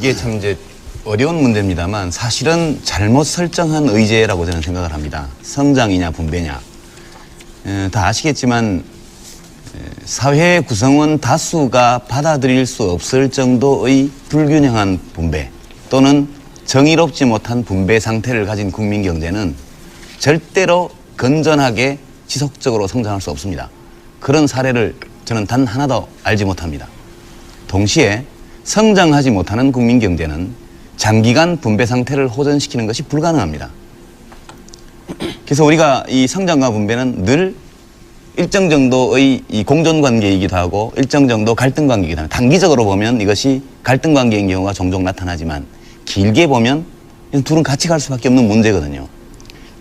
이게 참 이제 어려운 문제입니다만 사실은 잘못 설정한 의제라고 저는 생각을 합니다. 성장이냐 분배냐. 다 아시겠지만 사회 구성원 다수가 받아들일 수 없을 정도의 불균형한 분배 또는 정의롭지 못한 분배 상태를 가진 국민 경제는 절대로 건전하게 지속적으로 성장할 수 없습니다. 그런 사례를 저는 단 하나도 알지 못합니다. 동시에 성장하지 못하는 국민 경제는 장기간 분배 상태를 호전시키는 것이 불가능합니다. 그래서 우리가 이 성장과 분배는 늘 일정 정도의 이 공존관계이기도 하고 일정 정도 갈등관계이기도 합니다. 단기적으로 보면 이것이 갈등관계인 경우가 종종 나타나지만 길게 보면 둘은 같이 갈 수밖에 없는 문제거든요.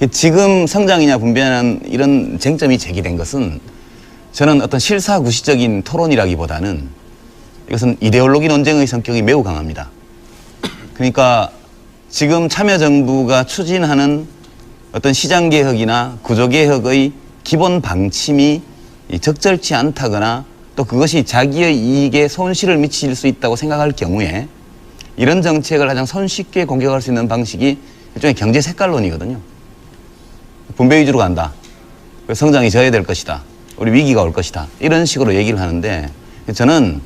지금 성장이냐 분배냐는 이런 쟁점이 제기된 것은 저는 어떤 실사구시적인 토론이라기보다는 이것은 이데올로기 논쟁의 성격이 매우 강합니다. 그러니까 지금 참여정부가 추진하는 어떤 시장개혁이나 구조개혁의 기본 방침이 적절치 않다거나 또 그것이 자기의 이익에 손실을 미칠 수 있다고 생각할 경우에 이런 정책을 가장 손쉽게 공격할 수 있는 방식이 일종의 경제 색깔론이거든요. 분배 위주로 간다. 성장이 저해될 것이다. 우리 위기가 올 것이다. 이런 식으로 얘기를 하는데 저는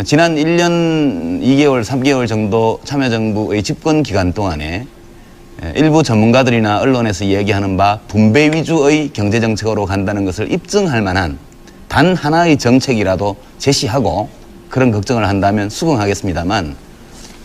지난 1년 2개월, 3개월 정도 참여정부의 집권 기간 동안에 일부 전문가들이나 언론에서 얘기하는 바 분배 위주의 경제정책으로 간다는 것을 입증할 만한 단 하나의 정책이라도 제시하고 그런 걱정을 한다면 수긍하겠습니다만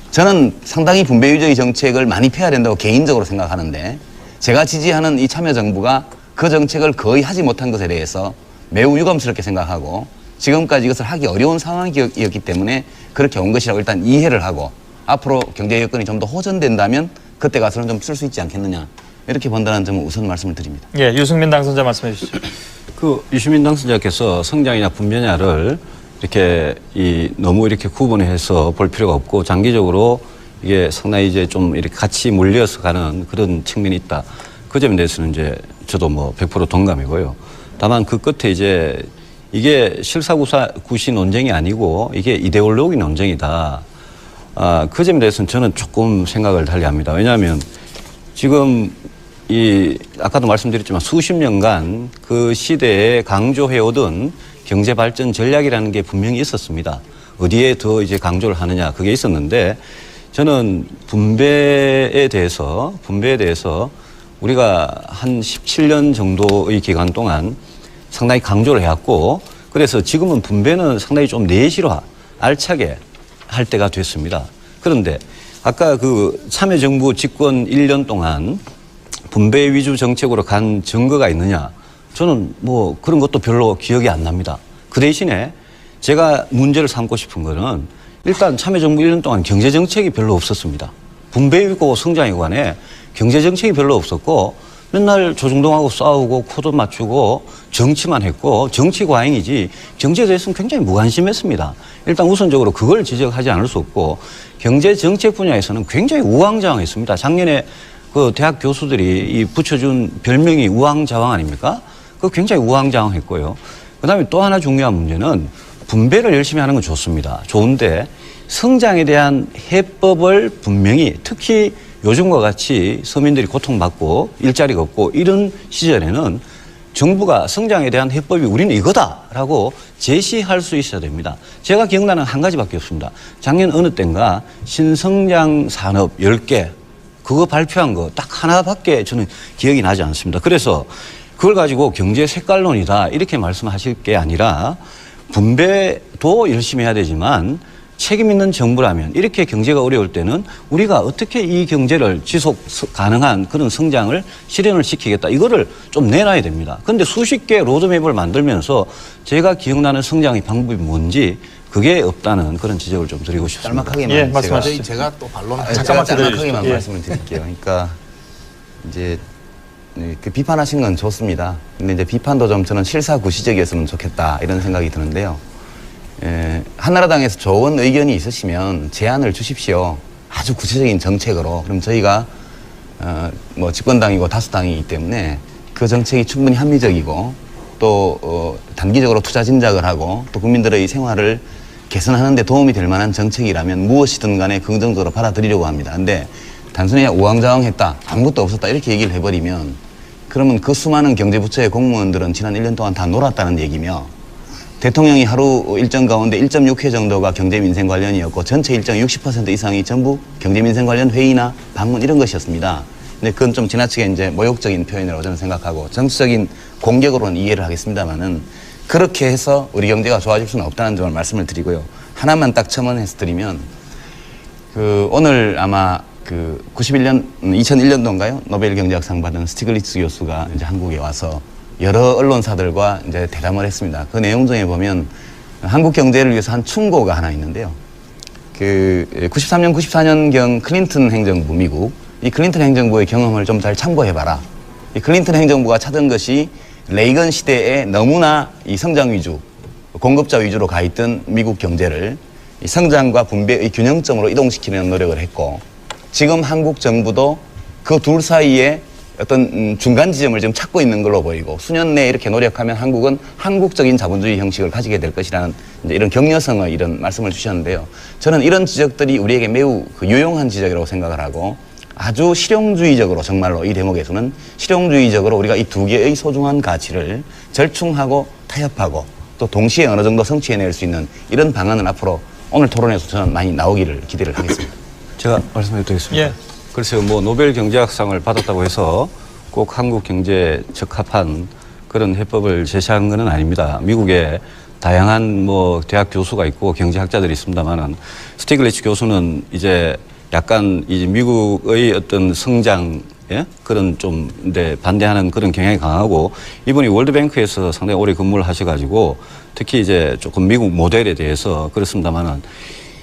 저는 상당히 분배 위주의 정책을 많이 펴야 된다고 개인적으로 생각하는데 제가 지지하는 이 참여정부가 그 정책을 거의 하지 못한 것에 대해서 매우 유감스럽게 생각하고 지금까지 이것을 하기 어려운 상황이었기 때문에 그렇게 온 것이라고 일단 이해를 하고 앞으로 경제 여건이 좀 더 호전된다면 그때 가서는 좀 쓸 수 있지 않겠느냐 이렇게 본다는 점을 우선 말씀을 드립니다. 예, 유승민 당선자 말씀해 주시죠. 유시민 당선자께서 성장이냐 분배냐를 이렇게 너무 이렇게 구분해서 볼 필요가 없고 장기적으로 이게 상당히 이제 좀 이렇게 같이 몰려서 가는 그런 측면이 있다. 그 점에 대해서는 이제 저도 뭐 100% 동감이고요. 다만 그 끝에 이제 이게 실사구시 논쟁이 아니고 이게 이데올로기 논쟁이다. 그 점에 대해서는 저는 조금 생각을 달리합니다. 왜냐하면 지금 아까도 말씀드렸지만 수십 년간 그 시대에 강조해오던 경제발전 전략이라는 게 분명히 있었습니다. 어디에 더 이제 강조를 하느냐 그게 있었는데 저는 분배에 대해서 우리가 한 17년 정도의 기간 동안 상당히 강조를 해왔고 그래서 지금은 분배는 상당히 좀 내실화, 알차게 할 때가 됐습니다. 그런데 아까 그 참여정부 집권 1년 동안 분배 위주 정책으로 간 증거가 있느냐 저는 뭐 그런 것도 별로 기억이 안 납니다. 그 대신에 제가 문제를 삼고 싶은 거는 일단 참여정부 1년 동안 경제정책이 별로 없었습니다. 분배이고 성장에 관해 경제정책이 별로 없었고 맨날 조중동하고 싸우고 코드 맞추고 정치만 했고 정치 과잉이지 경제에 대해서는 굉장히 무관심했습니다. 일단 우선적으로 그걸 지적하지 않을 수 없고 경제정책 분야에서는 굉장히 우왕좌왕했습니다. 작년에 그 대학 교수들이 붙여준 별명이 우왕좌왕 아닙니까? 그 굉장히 우왕좌왕했고요. 그다음에 또 하나 중요한 문제는 분배를 열심히 하는 건 좋습니다. 좋은데 성장에 대한 해법을 분명히 특히 요즘과 같이 서민들이 고통받고 일자리가 없고 이런 시절에는 정부가 성장에 대한 해법이 우리는 이거다라고 제시할 수 있어야 됩니다. 제가 기억나는 한 가지밖에 없습니다. 작년 어느 때인가 신성장 산업 10개 그거 발표한 거 딱 하나밖에 저는 기억이 나지 않습니다. 그래서 그걸 가지고 경제 색깔론이다 이렇게 말씀하실 게 아니라 분배도 열심히 해야 되지만 책임 있는 정부라면 이렇게 경제가 어려울 때는 우리가 어떻게 이 경제를 지속 가능한 그런 성장을 실현을 시키겠다. 이거를 좀 내놔야 됩니다. 그런데 수십 개의 로드맵을 만들면서 제가 기억나는 성장의 방법이 뭔지 그게 없다는 그런 지적을 좀 드리고 싶습니다. 짤막하게만 예, 말씀하시죠. 제가 또 반론 잠깐만 짤막하게만 예. 말씀을 드릴게요. 그러니까 이제 그 비판하신 건 좋습니다. 근데 이제 비판도 좀 저는 실사구시적이었으면 좋겠다 이런 생각이 드는데요. 한나라당에서 좋은 의견이 있으시면 제안을 주십시오. 아주 구체적인 정책으로. 그럼 저희가 뭐 집권당이고 다수당이기 때문에 그 정책이 충분히 합리적이고 또 단기적으로 투자 진작을 하고 또 국민들의 생활을 개선하는 데 도움이 될 만한 정책이라면 무엇이든 간에 긍정적으로 받아들이려고 합니다. 근데 단순히 우왕좌왕했다, 아무것도 없었다 이렇게 얘기를 해버리면 그러면 그 수많은 경제부처의 공무원들은 지난 1년 동안 다 놀았다는 얘기며 대통령이 하루 일정 가운데 1.6회 정도가 경제민생 관련이었고 전체 일정 60% 이상이 전부 경제민생 관련 회의나 방문 이런 것이었습니다. 근데 그건 좀 지나치게 이제 모욕적인 표현이라고 저는 생각하고 정치적인 공격으로는 이해를 하겠습니다만은 그렇게 해서 우리 경제가 좋아질 수는 없다는 점을 말씀을 드리고요. 하나만 딱 첨언해서 드리면 오늘 아마 2001년도인가요? 노벨 경제학상 받은 스티글리츠 교수가 이제 한국에 와서 여러 언론사들과 이제 대담을 했습니다. 그 내용 중에 보면 한국 경제를 위해서 한 충고가 하나 있는데요. 93년, 94년경 클린턴 행정부 미국, 이 클린턴 행정부의 경험을 좀 잘 참고해봐라. 이 클린턴 행정부가 찾은 것이 레이건 시대에 너무나 이 성장 위주, 공급자 위주로 가 있던 미국 경제를 이 성장과 분배의 균형점으로 이동시키는 노력을 했고, 지금 한국 정부도 그 둘 사이에 어떤 중간 지점을 지금 찾고 있는 걸로 보이고 수년 내에 이렇게 노력하면 한국은 한국적인 자본주의 형식을 가지게 될 것이라는 이제 이런 격려성의 이런 말씀을 주셨는데요. 저는 이런 지적들이 우리에게 매우 유용한 지적이라고 생각을 하고 아주 실용주의적으로 정말로 이 대목에서는 실용주의적으로 우리가 이 두 개의 소중한 가치를 절충하고 타협하고 또 동시에 어느 정도 성취해낼 수 있는 이런 방안을 앞으로 오늘 토론에서 저는 많이 나오기를 기대를 하겠습니다. 제가 말씀해 드리겠습니다. 예. 글쎄요, 노벨 경제학상을 받았다고 해서 꼭 한국 경제에 적합한 그런 해법을 제시한 것은 아닙니다. 미국에 다양한 대학 교수가 있고 경제학자들이 있습니다만은 스티글리츠 교수는 이제 약간 이제 미국의 어떤 성장 그런 좀 반대하는 그런 경향이 강하고 이분이 월드뱅크에서 상당히 오래 근무를 하셔가지고 특히 이제 조금 미국 모델에 대해서 그렇습니다만은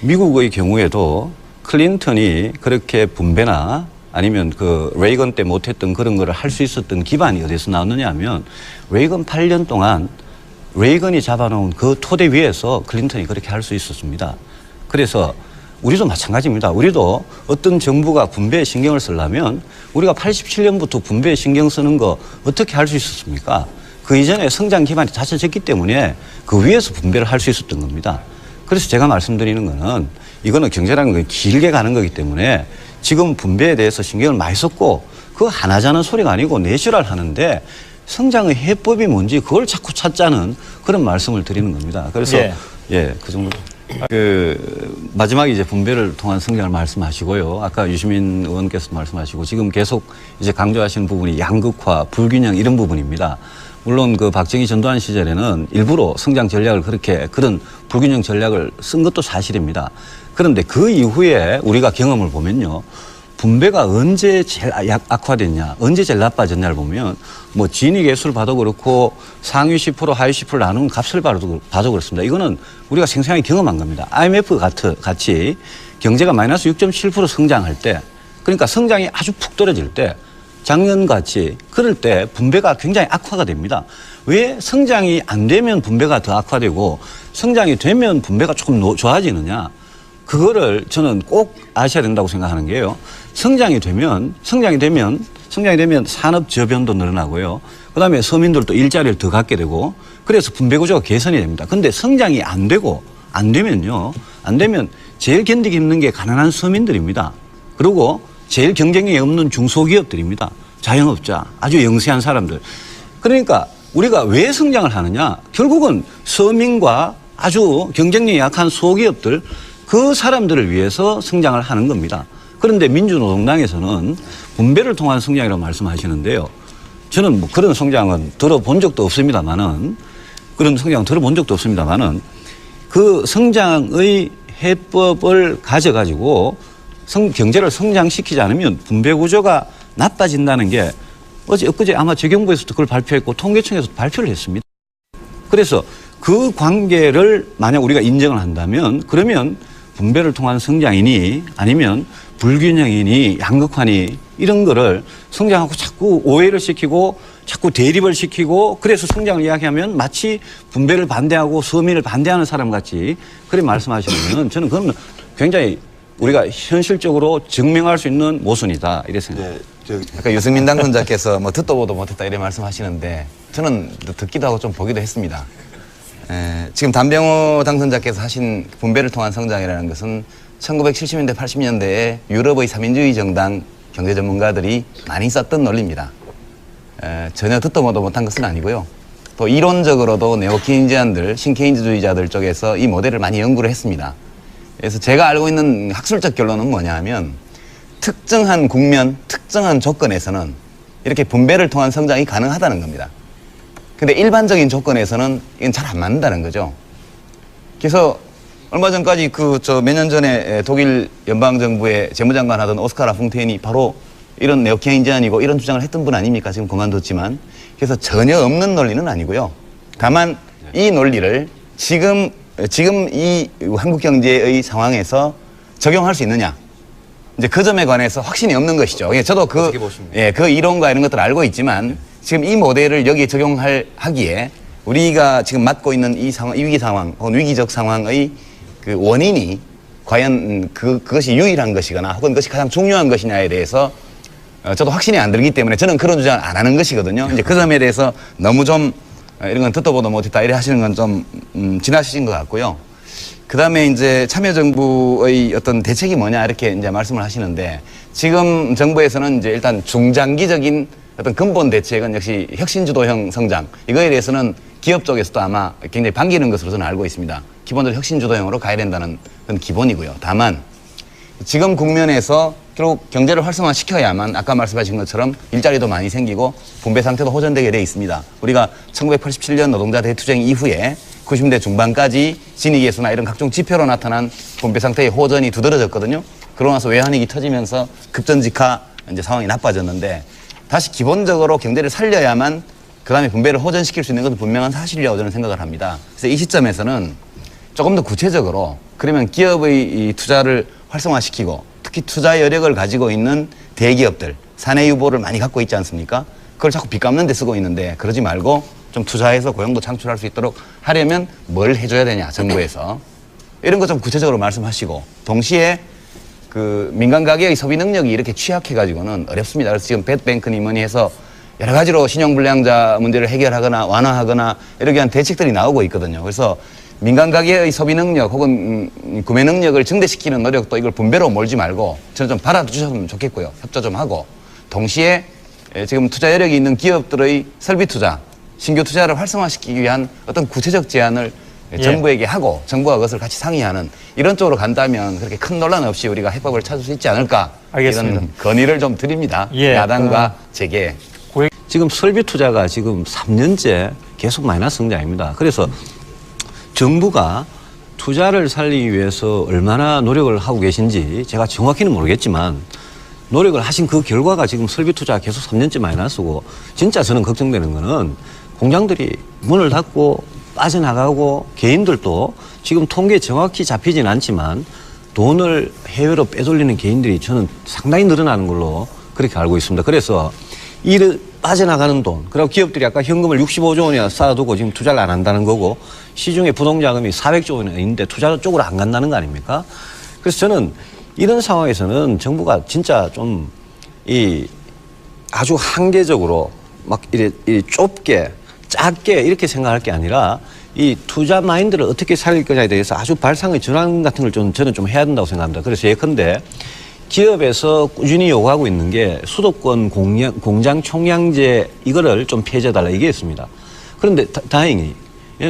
미국의 경우에도 클린턴이 그렇게 분배나 아니면 레이건 때 못했던 그런 거를 할 수 있었던 기반이 어디서 나왔느냐 하면 레이건 8년 동안 레이건이 잡아놓은 그 토대 위에서 클린턴이 그렇게 할 수 있었습니다. 그래서 우리도 마찬가지입니다. 우리도 어떤 정부가 분배에 신경을 쓰려면 우리가 87년부터 분배에 신경 쓰는 거 어떻게 할 수 있었습니까? 그 이전에 성장 기반이 다져졌기 때문에 그 위에서 분배를 할 수 있었던 겁니다. 그래서 제가 말씀드리는 거는 이거는 경제라는 건 길게 가는 거기 때문에 지금 분배에 대해서 신경을 많이 썼고 그거 하나자는 소리가 아니고 내실화를 하는데 성장의 해법이 뭔지 그걸 자꾸 찾자는 그런 말씀을 드리는 겁니다. 그래서 그 정도. 마지막에 이제 분배를 통한 성장을 말씀하시고요. 아까 유시민 의원께서 말씀하시고 지금 계속 이제 강조하시는 부분이 양극화, 불균형 이런 부분입니다. 물론 박정희 전두환 시절에는 일부러 성장 전략을 그런 불균형 전략을 쓴 것도 사실입니다. 그런데 그 이후에 우리가 경험을 보면요. 분배가 언제 제일 악화됐냐, 언제 제일 나빠졌냐를 보면 진위계수를 봐도 그렇고 상위 10%, 하위 10% 나누는 값을 봐도 그렇습니다. 이거는 우리가 생생하게 경험한 겁니다. IMF 같이 경제가 마이너스 6.7% 성장할 때, 그러니까 성장이 아주 푹 떨어질 때, 작년같이 그럴 때 분배가 굉장히 악화가 됩니다. 왜 성장이 안 되면 분배가 더 악화되고 성장이 되면 분배가 조금 좋아지느냐? 그거를 저는 꼭 아셔야 된다고 생각하는 게요. 성장이 되면 산업 저변도 늘어나고요. 그다음에 서민들도 일자리를 더 갖게 되고 그래서 분배 구조가 개선이 됩니다. 근데 성장이 안 되면 제일 견디기 힘든 게 가난한 서민들입니다. 그리고 제일 경쟁력이 없는 중소기업들입니다. 자영업자, 아주 영세한 사람들. 그러니까 우리가 왜 성장을 하느냐? 결국은 서민과 아주 경쟁력이 약한 소기업들 그 사람들을 위해서 성장을 하는 겁니다. 그런데 민주노동당에서는 분배를 통한 성장이라고 말씀하시는데요. 저는 그런 성장은 들어본 적도 없습니다만은 그 성장의 해법을 가져가지고 경제를 성장시키지 않으면 분배 구조가 나빠진다는 게 엊그제 아마 재경부에서도 그걸 발표했고 통계청에서도 발표를 했습니다. 그래서 그 관계를 만약 우리가 인정을 한다면 그러면 분배를 통한 성장이니 아니면 불균형이니 양극화니 이런 거를 성장하고 자꾸 오해를 시키고 자꾸 대립을 시키고 그래서 성장을 이야기하면 마치 분배를 반대하고 서민을 반대하는 사람 같이 그렇게 말씀하시면 저는 그건 굉장히 우리가 현실적으로 증명할 수 있는 모순이다 이렇게 생각합니다. 아까 유승민 당선자께서 듣도 보도 못했다 이런 말씀하시는데 저는 듣기도 하고 좀 보기도 했습니다. 지금 단병호 당선자께서 하신 분배를 통한 성장이라는 것은 1970년대, 80년대에 유럽의 삼인주의 정당 경제 전문가들이 많이 썼던 논리입니다. 전혀 듣도 보도 못한 것은 아니고요. 또 이론적으로도 네오케인지안들, 신케인즈주의자들 쪽에서 이 모델을 많이 연구를 했습니다. 그래서 제가 알고 있는 학술적 결론은 뭐냐 하면 특정한 국면, 특정한 조건에서는 이렇게 분배를 통한 성장이 가능하다는 겁니다. 근데 일반적인 조건에서는 이건 잘 안 맞는다는 거죠. 그래서 얼마 전까지 몇 년 전에 독일 연방정부의 재무장관 하던 오스카 라퐁테인이 바로 이런 네오케인지안이고 이런 주장을 했던 분 아닙니까? 지금 그만뒀지만. 그래서 전혀 없는 논리는 아니고요. 다만 이 논리를 지금 이 한국 경제의 상황에서 적용할 수 있느냐. 이제 그 점에 관해서 확신이 없는 것이죠. 저도 그 이론과 이런 것들을 알고 있지만 지금 이 모델을 여기에 적용하기에 우리가 지금 맞고 있는 이 상황, 이 위기 상황, 혹은 위기적 상황의 그 원인이 과연 그것이 유일한 것이거나 혹은 그것이 가장 중요한 것이냐에 대해서 저도 확신이 안 들기 때문에 저는 그런 주장을 안 하는 것이거든요. 이제 그 점에 대해서 너무 좀 이런 건 듣도 보도 못했다 이래 하시는 건 좀 지나치신 것 같고요. 그 다음에 이제 참여정부의 어떤 대책이 뭐냐 이렇게 이제 말씀을 하시는데 지금 정부에서는 이제 일단 중장기적인 어떤 근본 대책은 역시 혁신주도형 성장 이거에 대해서는 기업 쪽에서도 아마 굉장히 반기는 것으로 저는 알고 있습니다. 기본적으로 혁신주도형으로 가야 된다는 건 기본이고요. 다만 지금 국면에서 결국 경제를 활성화시켜야만 아까 말씀하신 것처럼 일자리도 많이 생기고 분배 상태도 호전되게 돼 있습니다. 우리가 1987년 노동자 대투쟁 이후에 90대 중반까지 진익에서나 이런 각종 지표로 나타난 분배 상태의 호전이 두드러졌거든요. 그러고 나서 외환위기 터지면서 급전직하 이제 상황이 나빠졌는데 다시 기본적으로 경제를 살려야만 그 다음에 분배를 호전시킬 수 있는 것은 분명한 사실이라고 저는 생각을 합니다. 그래서 이 시점에서는 조금 더 구체적으로 그러면 기업의 이 투자를 활성화시키고 특히 투자 여력을 가지고 있는 대기업들, 사내 유보를 많이 갖고 있지 않습니까? 그걸 자꾸 빚 갚는 데 쓰고 있는데 그러지 말고 좀 투자해서 고용도 창출할 수 있도록 하려면 뭘 해줘야 되냐, 정부에서. 이런 거 좀 구체적으로 말씀하시고 동시에 그 민간 가계의 소비 능력이 이렇게 취약해가지고는 어렵습니다. 그래서 지금 뱃뱅크니 뭐니 해서 여러 가지로 신용불량자 문제를 해결하거나 완화하거나 이렇게 한 대책들이 나오고 있거든요. 그래서 민간 가계의 소비 능력 혹은 구매 능력을 증대시키는 노력도 이걸 분배로 몰지 말고 저는 좀 받아주셨으면 좋겠고요. 협조 좀 하고 동시에 지금 투자 여력이 있는 기업들의 설비 투자, 신규 투자를 활성화시키기 위한 어떤 구체적 제안을 정부에게 하고 정부가 그것을 같이 상의하는 이런 쪽으로 간다면 그렇게 큰 논란 없이 우리가 해법을 찾을 수 있지 않을까. 알겠습니다. 이런 건의를 좀 드립니다. 야당과 제게. 지금 설비 투자가 지금 3년째 계속 마이너스 성장입니다. 그래서 정부가 투자를 살리기 위해서 얼마나 노력을 하고 계신지 제가 정확히는 모르겠지만 노력을 하신 그 결과가 지금 설비 투자가 계속 3년째 마이너스고 진짜 저는 걱정되는 거는 공장들이 문을 닫고 빠져나가고 개인들도 지금 통계에 정확히 잡히진 않지만 돈을 해외로 빼돌리는 개인들이 저는 상당히 늘어나는 걸로 그렇게 알고 있습니다. 그래서 이 빠져나가는 돈, 그리고 기업들이 아까 현금을 65조 원이나 쌓아두고 지금 투자를 안 한다는 거고 시중에 부동자금이 400조 원이 있는데 투자 쪽으로 안 간다는 거 아닙니까? 그래서 저는 이런 상황에서는 정부가 진짜 좀 아주 한계적으로 막 이래 좁게 작게 이렇게 생각할 게 아니라 이 투자 마인드를 어떻게 살릴 거냐에 대해서 아주 발상의 전환 같은 걸 저는 좀 해야 된다고 생각합니다. 그래서 예컨대 기업에서 꾸준히 요구하고 있는 게 수도권 공장 총량제 이거를 좀 폐지해달라 이게 있습니다. 그런데 다행히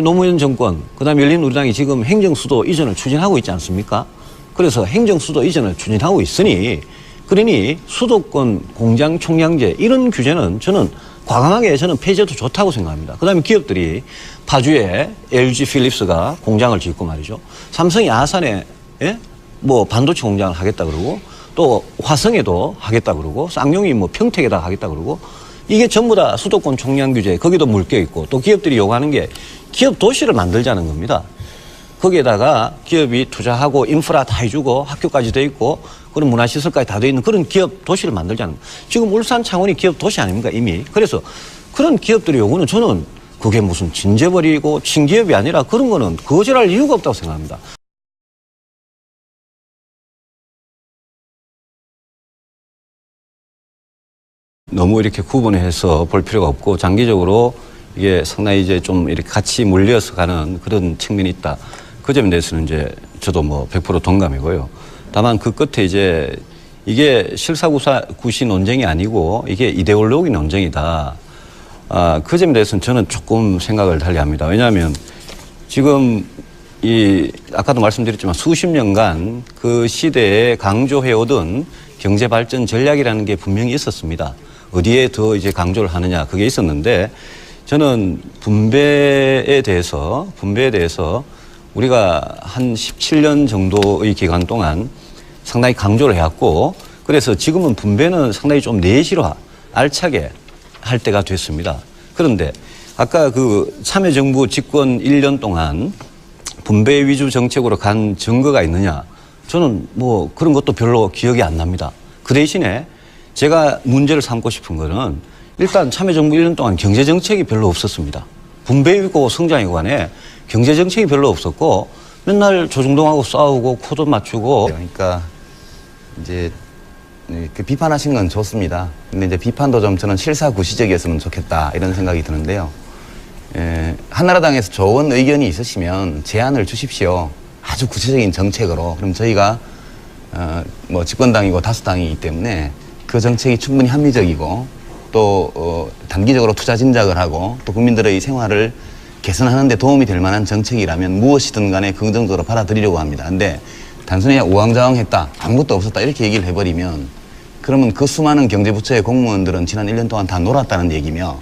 노무현 정권 그다음에 열린우리당이 지금 행정수도 이전을 추진하고 있지 않습니까? 그래서 행정수도 이전을 추진하고 있으니 그러니 수도권 공장 총량제 이런 규제는 저는 과감하게 저는 폐지해도 좋다고 생각합니다. 그다음에 기업들이 파주에 LG 필립스가 공장을 짓고 말이죠. 삼성이 아산에 뭐 반도체 공장을 하겠다 그러고 또 화성에도 하겠다 그러고 쌍용이 뭐 평택에다 하겠다 그러고 이게 전부 다 수도권 총량 규제 거기도 물겨 있고 또 기업들이 요구하는 게 기업 도시를 만들자는 겁니다. 거기에다가 기업이 투자하고 인프라 다 해주고 학교까지 돼 있고 그런 문화시설까지 다 돼 있는 그런 기업 도시를 만들자는 거예요. 지금 울산 창원이 기업 도시 아닙니까 이미. 그래서 그런 기업들의 요구는 저는 그게 무슨 진재벌이고 친기업이 아니라 그런 거는 거절할 이유가 없다고 생각합니다. 너무 이렇게 구분해서 볼 필요가 없고 장기적으로 이게 상당히 이제 좀 이렇게 같이 몰려서 가는 그런 측면이 있다. 그 점에 대해서는 이제 저도 뭐 100% 동감이고요. 다만 그 끝에 이제 이게 실사구시 논쟁이 아니고 이게 이데올로기 논쟁이다. 그 점에 대해서는 저는 조금 생각을 달리합니다. 왜냐하면 지금 아까도 말씀드렸지만 수십 년간 그 시대에 강조해오던 경제발전 전략이라는 게 분명히 있었습니다. 어디에 더 이제 강조를 하느냐 그게 있었는데 저는 분배에 대해서 우리가 한 17년 정도의 기간 동안 상당히 강조를 해왔고 그래서 지금은 분배는 상당히 좀 내실화, 알차게 할 때가 됐습니다. 그런데 아까 그 참여정부 집권 1년 동안 분배 위주 정책으로 간 증거가 있느냐? 저는 뭐 그런 것도 별로 기억이 안 납니다. 그 대신에 제가 문제를 삼고 싶은 거는 일단 참여정부 1년 동안 경제정책이 별로 없었습니다. 분배이고 성장이고 간에 경제정책이 별로 없었고 맨날 조중동하고 싸우고 코도 맞추고 그러니까 이제 그 비판하신 건 좋습니다. 근데 이제 비판도 좀 저는 실사구시적이었으면 좋겠다 이런 생각이 드는데요. 한나라당에서 좋은 의견이 있으시면 제안을 주십시오. 아주 구체적인 정책으로. 그럼 저희가 뭐 집권당이고 다수당이기 때문에 그 정책이 충분히 합리적이고 또 단기적으로 투자 진작을 하고 또 국민들의 생활을 개선하는 데 도움이 될 만한 정책이라면 무엇이든 간에 긍정적으로 받아들이려고 합니다. 근데 단순히 우왕좌왕했다, 아무것도 없었다 이렇게 얘기를 해버리면 그러면 그 수많은 경제부처의 공무원들은 지난 1년 동안 다 놀았다는 얘기며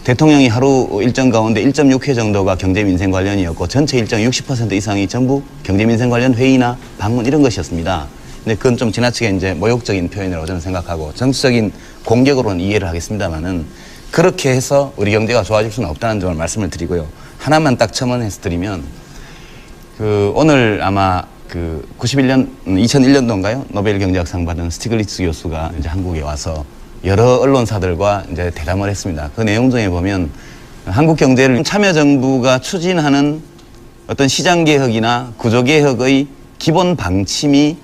대통령이 하루 일정 가운데 1.6회 정도가 경제민생 관련이었고 전체 일정 60% 이상이 전부 경제민생 관련 회의나 방문 이런 것이었습니다. 근데 그건 좀 지나치게 이제 모욕적인 표현이라고 저는 생각하고 정치적인 공격으로는 이해를 하겠습니다만은 그렇게 해서 우리 경제가 좋아질 수는 없다는 점을 말씀을 드리고요. 하나만 딱 첨언해서 드리면 오늘 아마 2001년도인가요? 노벨 경제학상 받은 스티글리츠 교수가 이제 한국에 와서 여러 언론사들과 이제 대담을 했습니다. 그 내용 중에 보면 한국 경제를 참여정부가 추진하는 어떤 시장개혁이나 구조개혁의 기본 방침이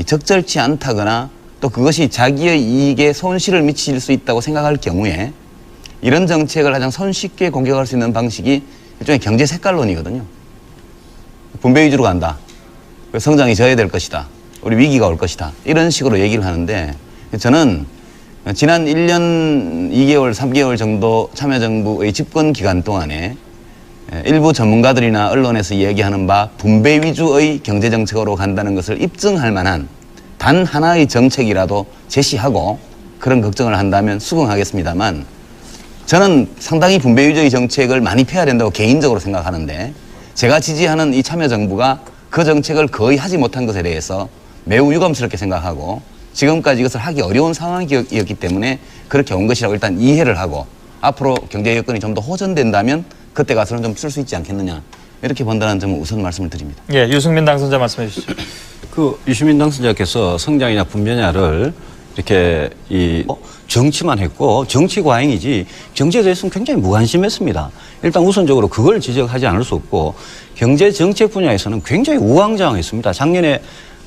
적절치 않다거나 또 그것이 자기의 이익에 손실을 미칠 수 있다고 생각할 경우에 이런 정책을 가장 손쉽게 공격할 수 있는 방식이 일종의 경제 색깔론이거든요. 분배 위주로 간다. 성장이 져야 될 것이다. 우리 위기가 올 것이다. 이런 식으로 얘기를 하는데 저는 지난 1년 2개월, 3개월 정도 참여정부의 집권 기간 동안에 일부 전문가들이나 언론에서 이야기하는 바 분배 위주의 경제정책으로 간다는 것을 입증할 만한 단 하나의 정책이라도 제시하고 그런 걱정을 한다면 수긍하겠습니다만 저는 상당히 분배 위주의 정책을 많이 펴야 된다고 개인적으로 생각하는데 제가 지지하는 이 참여정부가 그 정책을 거의 하지 못한 것에 대해서 매우 유감스럽게 생각하고 지금까지 이것을 하기 어려운 상황이었기 때문에 그렇게 온 것이라고 일단 이해를 하고 앞으로 경제 여건이 좀 더 호전된다면 그때 가서는 좀 쓸 수 있지 않겠느냐 이렇게 본다는 점을 우선 말씀을 드립니다. 예, 유승민 당선자 말씀해 주시죠. 유시민 당선자께서 성장이냐 분배냐를 이렇게 정치만 했고 정치 과잉이지 경제에 대해서는 굉장히 무관심했습니다. 일단 우선적으로 그걸 지적하지 않을 수 없고 경제 정책 분야에서는 굉장히 우왕좌왕했습니다. 작년에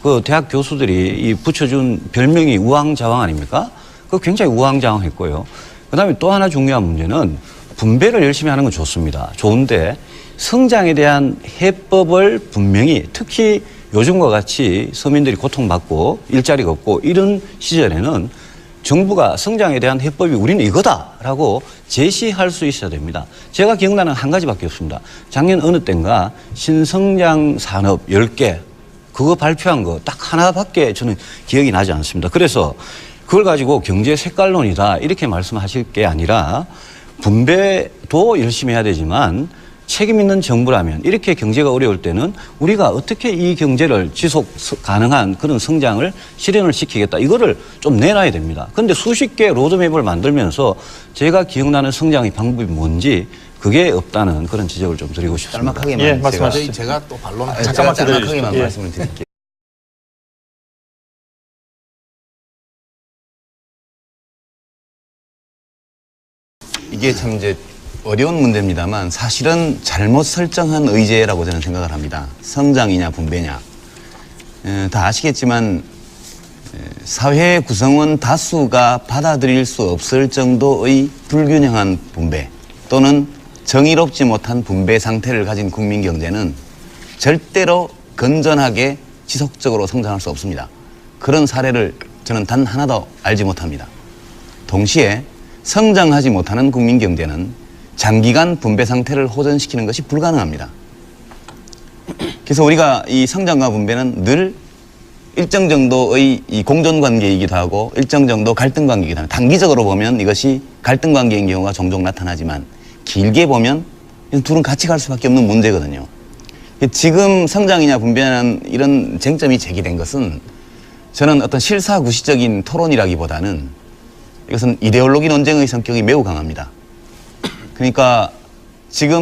그 대학 교수들이 붙여준 별명이 우왕좌왕 아닙니까? 그 굉장히 우왕좌왕했고요. 그다음에 또 하나 중요한 문제는 분배를 열심히 하는 건 좋습니다. 좋은데 성장에 대한 해법을 분명히 특히 요즘과 같이 서민들이 고통받고 일자리가 없고 이런 시절에는 정부가 성장에 대한 해법이 우리는 이거다라고 제시할 수 있어야 됩니다. 제가 기억나는 한 가지밖에 없습니다. 작년 어느 때인가 신성장 산업 10개 그거 발표한 거 딱 하나밖에 저는 기억이 나지 않습니다. 그래서 그걸 가지고 경제 색깔론이다 이렇게 말씀하실 게 아니라 분배도 열심히 해야 되지만 책임 있는 정부라면 이렇게 경제가 어려울 때는 우리가 어떻게 이 경제를 지속 가능한 그런 성장을 실현을 시키겠다. 이거를 좀 내놔야 됩니다. 그런데 수십 개 로드맵을 만들면서 제가 기억나는 성장의 방법이 뭔지 그게 없다는 그런 지적을 좀 드리고 싶습니다. 짤막하게만 예, 말씀하시죠. 제가 또 반론 잠깐만 짤막하게만 예. 말씀을 드릴게요. 이게 참 이제 어려운 문제입니다만 사실은 잘못 설정한 의제라고 저는 생각을 합니다. 성장이냐 분배냐. 다 아시겠지만 사회 구성원 다수가 받아들일 수 없을 정도의 불균형한 분배 또는 정의롭지 못한 분배 상태를 가진 국민 경제는 절대로 건전하게 지속적으로 성장할 수 없습니다. 그런 사례를 저는 단 하나도 알지 못합니다. 동시에 성장하지 못하는 국민 경제는 장기간 분배 상태를 호전시키는 것이 불가능합니다. 그래서 우리가 이 성장과 분배는 늘 일정 정도의 이 공존관계이기도 하고 일정 정도 갈등관계이기도 합니다. 단기적으로 보면 이것이 갈등관계인 경우가 종종 나타나지만 길게 보면 둘은 같이 갈 수밖에 없는 문제거든요. 지금 성장이냐 분배냐는 이런 쟁점이 제기된 것은 저는 어떤 실사구시적인 토론이라기보다는 이것은 이데올로기 논쟁의 성격이 매우 강합니다. 그러니까 지금